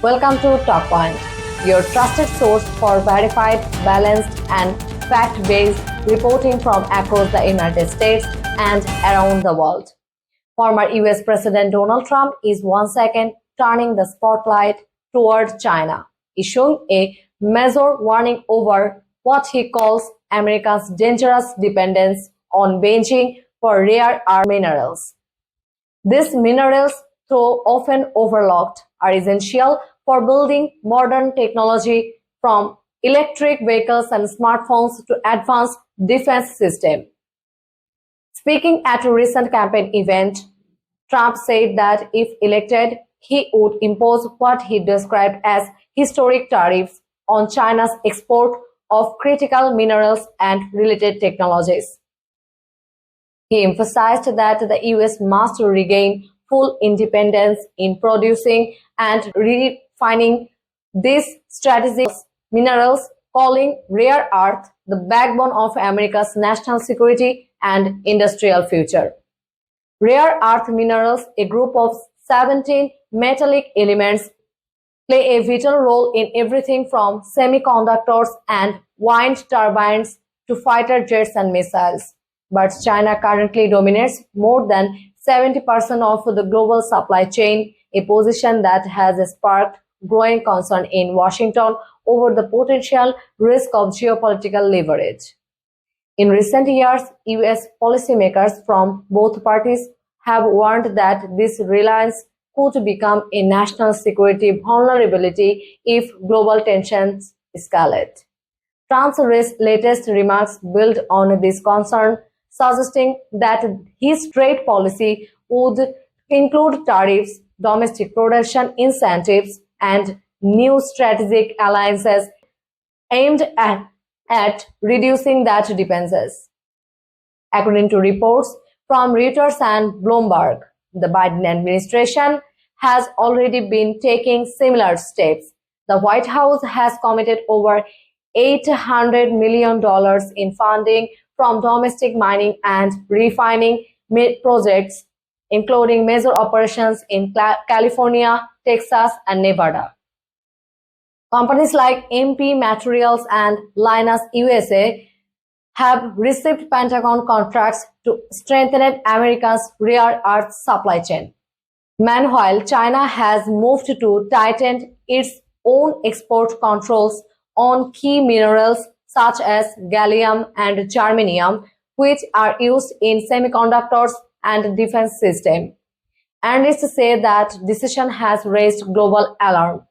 Welcome to Talkpoint, your trusted source for verified, balanced, and fact-based reporting from across the United States and around the world. Former US President Donald Trump is once again turning the spotlight toward China, issuing a major warning over what he calls America's dangerous dependence on Beijing for rare earth minerals. These minerals, though often overlooked, are essential for building modern technology from electric vehicles and smartphones to advanced defense systems. Speaking at a recent campaign event, Trump said that if elected, he would impose what he described as historic tariffs on China's export of critical minerals and related technologies. He emphasized that the US must regain full independence in producing and refining these strategic minerals, calling rare earth the backbone of America's national security and industrial future. Rare earth minerals, a group of 17 metallic elements, play a vital role in everything from semiconductors and wind turbines to fighter jets and missiles. But China currently dominates more than 70% of the global supply chain, a position that has sparked growing concern in Washington over the potential risk of geopolitical leverage. In recent years, US policymakers from both parties have warned that this reliance could become a national security vulnerability if global tensions escalate. Trump's latest remarks build on this concern, suggesting that his trade policy would include tariffs, domestic production incentives, and new strategic alliances aimed at reducing that dependency. According to reports from Reuters and Bloomberg, the Biden administration has already been taking similar steps. The White House has committed over $800 million in funding from domestic mining and refining projects, including major operations in California, Texas, and Nevada. Companies like MP Materials and Linus USA have received Pentagon contracts to strengthen America's rare earth supply chain. Meanwhile, China has moved to tighten its own export controls on key minerals such as gallium and germanium, which are used in semiconductors and defense systems. Analysts say that decision has raised global alarm,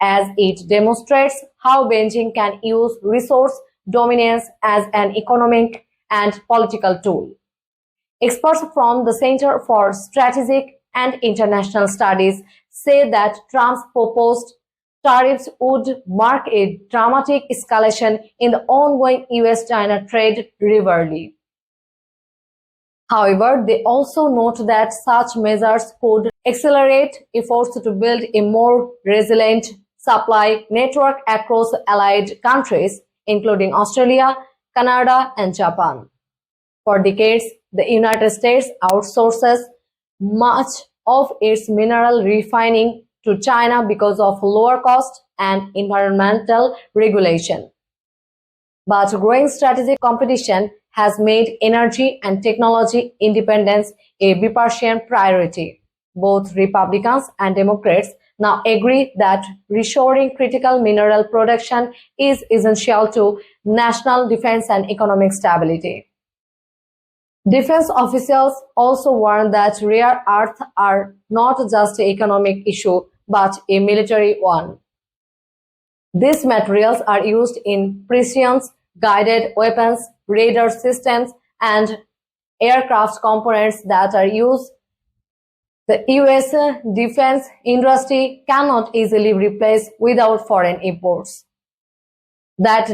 as it demonstrates how Beijing can use resource dominance as an economic and political tool. Experts from the Center for Strategic and International Studies say that Trump's proposed tariffs would mark a dramatic escalation in the ongoing US-China trade rivalry. However, they also note that such measures could accelerate efforts to build a more resilient supply network across allied countries, including Australia, Canada, and Japan. For decades, the United States outsources much of its mineral refining to China because of lower cost and environmental regulation. But growing strategic competition has made energy and technology independence a bipartisan priority. Both Republicans and Democrats now agree that reshoring critical mineral production is essential to national defense and economic stability. Defense officials also warn that rare earths are not just an economic issue but a military one. These materials are used in precision guided weapons, radar systems, and aircraft components that are used. The US defense industry cannot easily replace without foreign imports. That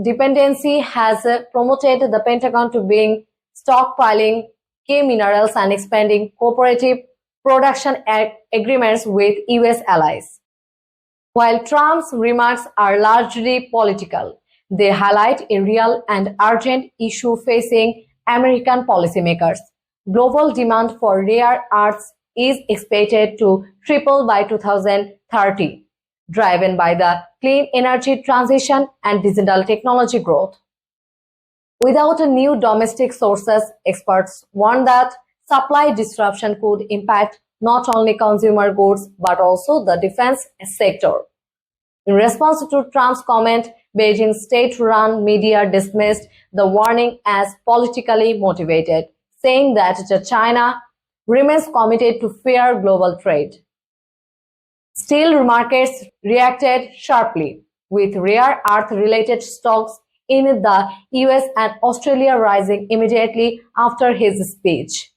dependency has promoted the Pentagon to begin stockpiling key minerals and expanding cooperative production agreements with US allies. While Trump's remarks are largely political, they highlight a real and urgent issue facing American policymakers. Global demand for rare earths is expected to triple by 2030, driven by the clean energy transition and digital technology growth. Without a new domestic sources, experts warn that supply disruption could impact not only consumer goods but also the defense sector. In response to Trump's comment, Beijing's state-run media dismissed the warning as politically motivated, saying that China remains committed to fair global trade. Steel markets reacted sharply, with rare earth-related stocks in the US and Australia rising immediately after his speech.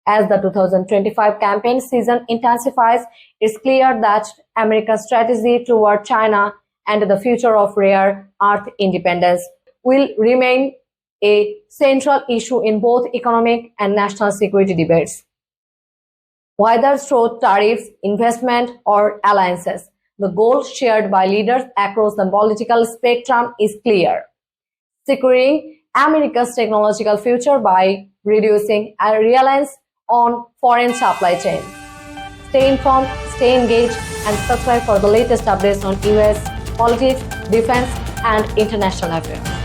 As the 2025 campaign season intensifies, it's clear that America's strategy toward China and the future of rare earth independence will remain a central issue in both economic and national security debates. Whether through tariffs, investment, or alliances, the goal shared by leaders across the political spectrum is clear: securing America's technological future by reducing reliance on foreign supply chains. Stay informed, stay engaged, and subscribe for the latest updates on US politics, defense, and international affairs.